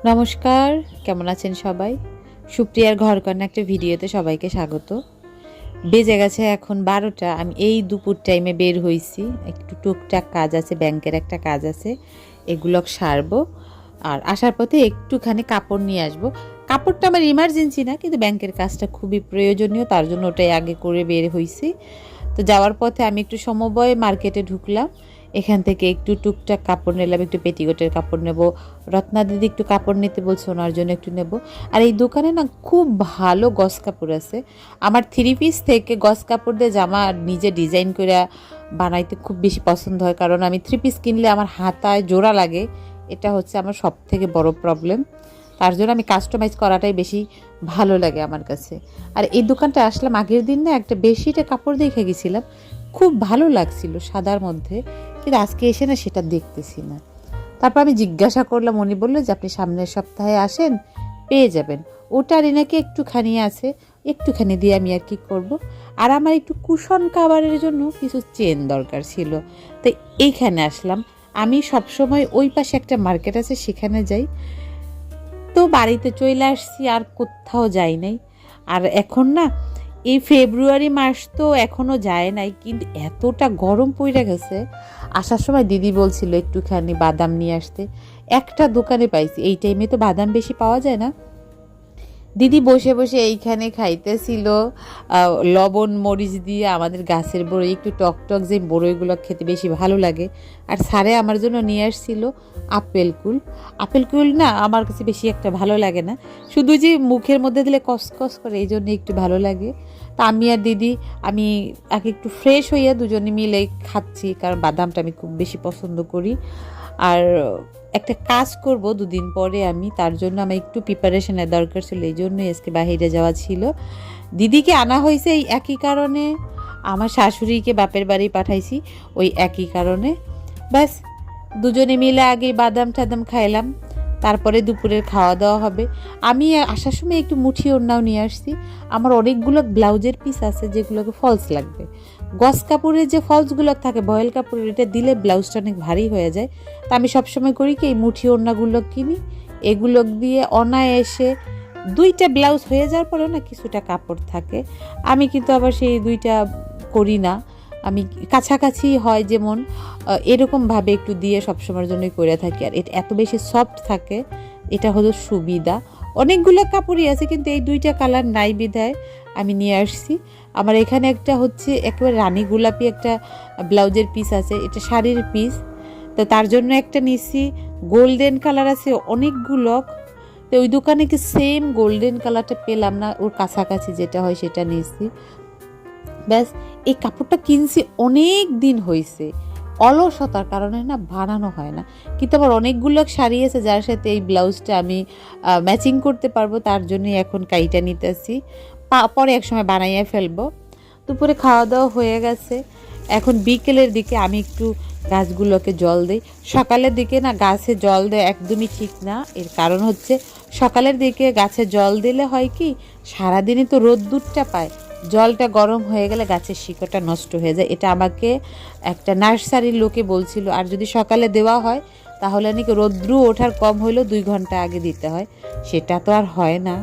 নমস্কার, কেমন আছেন সবাই? সুপ্রিয়ার ঘরকন্না একটা ভিডিওতে সবাইকে স্বাগত। বেজে গেছে এখন 12টা। আমি এই দুপুর টাইমে বের হইছি। একটু টুকটাক কাজ আছে, ব্যাংকের একটা কাজ আছে, এগুলো সারবো। আর আসার পথে একটুখানি কাপড় নিয়ে আসবো। কাপড়টা আমার ইমার্জেন্সি না, কিন্তু ব্যাংকের কাজটা খুবই প্রয়োজনীয়, তার জন্য ওটাই আগে করে বের হইছি। তো যাওয়ার পথে আমি একটু সমবায় মার্কেটে ঢুকলাম। এখান থেকে একটু টুকটাক কাপড় নিলাম, একটু পেটিকোটের কাপড় নেব। রত্না দিদি একটু কাপড় নিতে বলছে, ওনার জন্য একটু নেব। আর এই দোকানে না খুব ভালো গস কাপড় আছে। আমার 3 পিস থেকে গস কাপড় দিয়ে জামা নিজে ডিজাইন করে বানাইতে খুব বেশি পছন্দ হয়, কারণ আমি 3 পিস কিনলে আমার হাতায় জোড়া লাগে। এটা হচ্ছে আমার সব থেকে বড় প্রবলেম। তার জন্য আমি কাস্টমাইজ করাটাই বেশি ভালো লাগে আমার কাছে। আর এই দোকানটা আসলাম আগের দিন, না একটা বেডশিটের কাপড় দেখে গেছিলাম, খুব ভালো লাগছিল সাদার মধ্যে, কিন্তু আজকে এসে না সেটা দেখতেছি না। তারপর আমি জিজ্ঞাসা করলাম, উনি বললো যে আপনি সামনের সপ্তাহে আসেন, পেয়ে যাবেন। ওটারই নাকি একটুখানি আছে, একটুখানি দিয়ে আমি আর কি করব। আর আমার একটু কুশন কাভারের জন্য কিছু চেন দরকার ছিল, তাই এইখানে আসলাম। আমি সবসময় ওই পাশে একটা মার্কেট আছে, সেখানে যাই। তো বাড়িতে চলে আসছি, আর কোথাও যাই নাই। আর এখন না এই ফেব্রুয়ারি মাস তো এখনও যায় নাই, কিন্তু এতটা গরম পড়ে গেছে। আসার সময় দিদি বলছিল একটুখানি বাদাম নিয়ে আসতে, একটা দোকানে পাইছি। এই টাইমে তো বাদাম বেশি পাওয়া যায় না। দিদি বসে বসে এইখানে খাইতেছিল লবণ মরিচ দিয়ে আমাদের গাছের বড়ই, একটু টক টক যে বড়ইগুলো খেতে বেশি ভালো লাগে। আর স্যারে আমার জন্য নিয়ে আসছিল আপেল কুল। আপেল কুল না আমার কাছে বেশি একটা ভালো লাগে না, শুধু যে মুখের মধ্যে দিলে কসকস করে, এই জন্য একটু ভালো লাগে। তা আমি আর দিদি, আমি আগে একটু ফ্রেশ হইয়া দুজনে মিলে খাচ্ছি, কারণ বাদামটা আমি খুব বেশি পছন্দ করি। আর একটা কাজ করব 2 দিন পরে আমি, তার জন্য আমার একটু প্রিপারেশনের দরকার ছিল, এই জন্যই আজকে বাইরে যাওয়া ছিল। দিদিকে আনা হয়েছে এই একই কারণে, আমার শাশুড়িকে বাপের বাড়ি পাঠাইছি ওই একই কারণে। ব্যাস, দুজনে মিলে আগে বাদাম টাদাম খাইলাম, তারপরে দুপুরের খাওয়া দাওয়া হবে। আমি আসার সময় একটু মুঠি ওড়নাও নিয়ে আসছি। আমার অনেকগুলো ব্লাউজের পিস আছে যেগুলোকে ফলস লাগবে। গস কাপড়ের যে ফলসগুলো থাকে ভয়েল কাপড়ের, এটা দিলে ব্লাউজটা অনেক ভারী হয়ে যায়। তা আমি সবসময় করি কি, এই মুঠি ওড়নাগুলো কিনি, এগুলো দিয়ে অনায়াসে 2টা ব্লাউজ হয়ে যাওয়ার পরেও না কিছুটা কাপড় থাকে। আমি কিন্তু আবার সেই 2টা করি না, আমি কাছাকাছি হয় যেমন এরকমভাবে একটু দিয়ে সবসময়ের জন্যই করে থাকি। আর এটা এত বেশি সফট থাকে, এটা হলো সুবিধা। অনেকগুলো কাপড়ই আছে, কিন্তু এই 2টা কালার নাই বিধায় আমি নিয়ে আসছি। আমার এখানে একটা হচ্ছে একেবারে রানী গোলাপি একটা ব্লাউজের পিস আছে, এটা শাড়ির পিস, তো তার জন্য একটা নিচ্ছি। গোল্ডেন কালার আছে অনেকগুলো, তো ওই দোকানে কি সেম গোল্ডেন কালারটা পেলাম না, ওর কাছাকাছি যেটা হয় সেটা নিচ্ছি। ব্যাস, এই কাপড়টা কিনছি অনেক দিন হয়েছে, অলসতার কারণে না বানানো হয় না। কিন্তু আমার অনেকগুলো শাড়ি আছে যার সাথে এই ব্লাউজটা আমি ম্যাচিং করতে পারবো, তার জন্যই এখন কাইটা নিতেছি, পরে একসময় বানাইয়া ফেলবো। দুপুরে খাওয়া দাওয়া হয়ে গেছে, এখন বিকেলের দিকে আমি একটু গাছগুলোকে জল দিই। সকালের দিকে না গাছে জল দেওয়া একদমই ঠিক না, এর কারণ হচ্ছে সকালের দিকে গাছে জল দিলে হয় কি, সারাদিনই তো রোদ্দুরটা পায়, জলটা গরম হয়ে গেলে গাছের শিকড়টা নষ্ট হয়ে যায়। এটা আমাকে একটা নার্সারির লোকে বলছিল। আর যদি সকালে দেওয়া হয় তাহলে নাকি রোদ্রু ওঠার কম হইলেও 2 ঘন্টা আগে দিতে হয়, সেটা তো আর হয় না।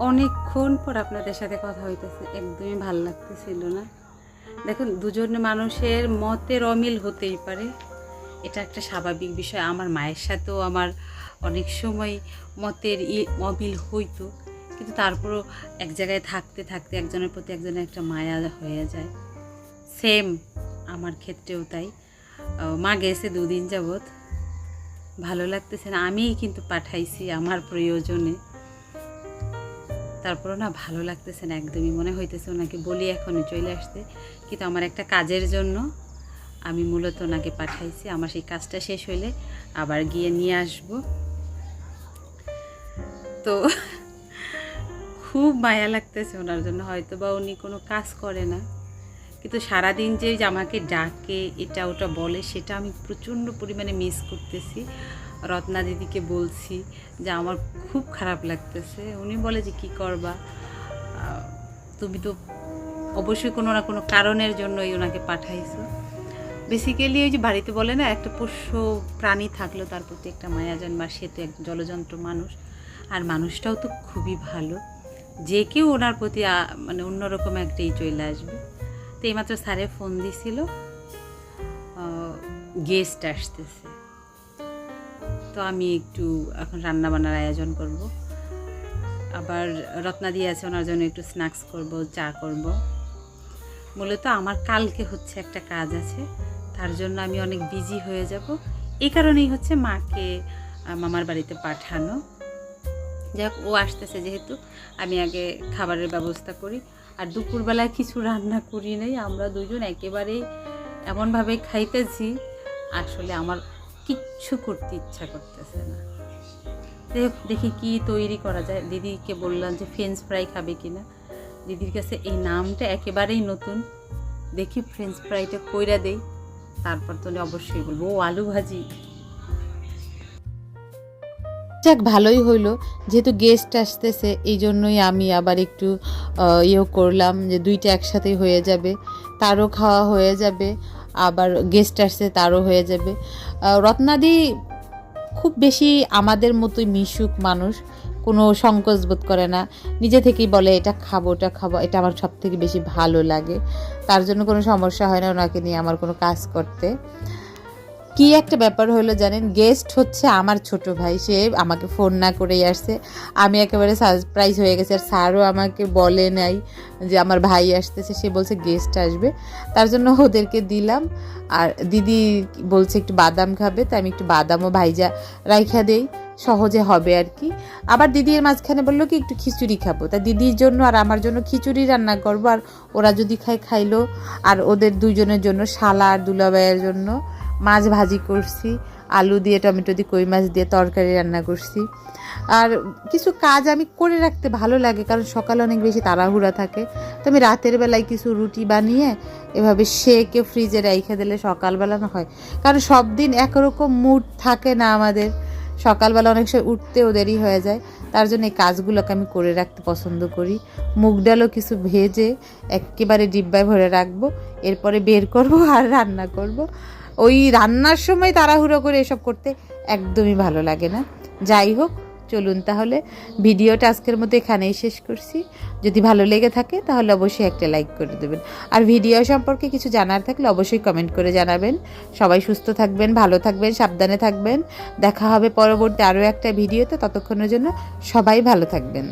অনেকক্ষণ পর আপনাদের সাথে কথা হইতেছে, একদমই ভাল লাগতেছিল না। দেখুন, দুজন মানুষের মতের অমিল হতেই পারে, এটা একটা স্বাভাবিক বিষয়। আমার মায়ের সাথেও আমার অনেক সময় মতের অমিল হইতো, কিন্তু তারপরও এক জায়গায় থাকতে থাকতে একজনের প্রতি একজনের একটা মায়া হয়ে যায়। সেম আমার ক্ষেত্রেও তাই। মা গেছে 2 দিন যাবৎ, ভালো লাগতেছে না। আমিই কিন্তু পাঠাইছি আমার প্রয়োজনে, তারপরও না ভালো লাগতেছে না একদমই। মনে হইতেছে ওনাকে বলি এখনই চলে আসতে, কিন্তু আমার একটা কাজের জন্য আমি মূলত ওনাকে পাঠাইছি। আমার সেই কাজটা শেষ হইলে আবার গিয়ে নিয়ে আসব। তো খুব মায়া লাগতেছে ওনার জন্য। হয়তো বা উনি কোনো কাজ করে না, কিন্তু সারাদিন যে আমাকে ডাকে এটা ওটা বলে, সেটা আমি প্রচণ্ড পরিমাণে মিস করতেছি। রত্না দিদিকে বলছি যে আমার খুব খারাপ লাগতেছে। উনি বলে যে কী করবা, তুমি তো অবশ্যই কোনো না কোনো কারণের জন্যই ওনাকে পাঠাইছো। বেসিক্যালি ওই যে বাড়িতে বলে না একটা পোষ্য প্রাণী থাকলো তার প্রতি একটা মায়া জন্মার, সে তো এক জলযন্ত্র মানুষ, আর মানুষটাও তো খুবই ভালো, যে কেউ ওনার প্রতি মানে অন্যরকম একটাই চলে আসবে। তো এইমাত্র স্যারে ফোন দিছিল, গেস্ট আসতেছে, তো আমি একটু এখন রান্না বান্নার আয়োজন করব। আবার রত্নাদি আছে, ওনার জন্য একটু স্ন্যাক্স করব, চা করব। মূলত আমার কালকে হচ্ছে একটা কাজ আছে, তার জন্য আমি অনেক বিজি হয়ে যাব। এই কারণেই হচ্ছে মাকে মামার বাড়িতে পাঠানো। যাই হোক, ও আসতেছে যেহেতু, আমি আগে খাবারের ব্যবস্থা করি। আর দুপুরবেলায় কিছু রান্না করি নাই, আমরা দুজন একেবারেই এমনভাবে খাইতেছি, আসলে আমার কিচ্ছু করতে ইচ্ছা করতেছে না। দেখি কি তৈরি করা যায়। দিদিকে বললাম যে ফ্রেঞ্চ ফ্রাই খাবে কিনা, দিদির কাছে এই নামটা একেবারেই নতুন। দেখি ফ্রেঞ্চ ফ্রাইটা কইরা দেই, তারপর তো অবশ্যই বলবো ও আলু ভাজি। যাক, ভালোই হইলো, যেহেতু গেস্ট আসতেছে এই জন্যই আমি আবার একটু ইয়েও করলাম যে দুইটা একসাথেই হয়ে যাবে, তারও খাওয়া হয়ে যাবে, আবার গেস্ট আসছে তারও হয়ে যাবে। রত্নাদি খুব বেশি আমাদের মতোই মিশুক মানুষ, কোনো সংকোচ বোধ করে না, নিজে থেকেই বলে এটা খাবো ওটা খাবো, এটা আমার সব থেকে বেশি ভালো লাগে। তার জন্য কোনো সমস্যা হয় না ওনাকে নিয়ে আমার কোনো কাজ করতে। কি একটা ব্যাপার হলো জানেন, গেস্ট হচ্ছে আমার ছোট ভাই, সে আমাকে ফোন না করেই আসছে। আমি একেবারে সারপ্রাইজ হয়ে গেছি, আর স্যারও আমাকে বলে নাই যে আমার ভাই আসতেছে, সে বলছে গেস্ট আসবে, তার জন্য ওদেরকে দিলাম। আর দিদি বলছে একটু বাদাম খাবে, তাই আমি একটু বাদামও ভাইজা রাইখা দেই, সহজে হবে আর কি। আবার দিদির মাঝখানে বললো কি একটু খিচুড়ি খাবো, তা দিদির জন্য আর আমার জন্য খিচুড়ি রান্না করবো, আর ওরা যদি খাইলো। আর ওদের দুইজনের জন্য শালা আর দুলাভাইয়ের জন্য মাছ ভাজি করছি, আলু দিয়ে টমেটো দিয়ে কই মাছ দিয়ে তরকারি রান্না করছি। আর কিছু কাজ আমি করে রাখতে ভালো লাগে, কারণ সকালে অনেক বেশি তাড়াহুড়া থাকে, তো আমি রাতের বেলায় কিছু রুটি বানিয়ে এভাবে সেকে ফ্রিজে রেখে দিলে সকালবেলা না হয়, কারণ সব দিন একরকম মুড থাকে না আমাদের, সকালবেলা অনেক সময় উঠতেও দেরি হয়ে যায়। তার জন্য এই কাজগুলোকে আমি করে রাখতে পছন্দ করি। মুগ ডালও কিছু ভেজে একেবারে ডিব্বায় ভরে রাখবো, এরপরে বের করব আর রান্না করব। ওই রান্নার সময় তাড়াহুড়ো করে এসব করতে একদমই ভালো লাগে না। যাই হোক, চলুন তাহলে ভিডিওটা আজকের মতো এখানেই শেষ করছি। যদি ভালো লেগে থাকে তাহলে অবশ্যই একটা লাইক করে দেবেন, আর ভিডিও সম্পর্কে কিছু জানার থাকলে অবশ্যই কমেন্ট করে জানাবেন। সবাই সুস্থ থাকবেন, ভালো থাকবেন, সাবধানে থাকবেন। দেখা হবে পরবর্তী আরও একটা ভিডিওতে, ততক্ষণের জন্য সবাই ভালো থাকবেন।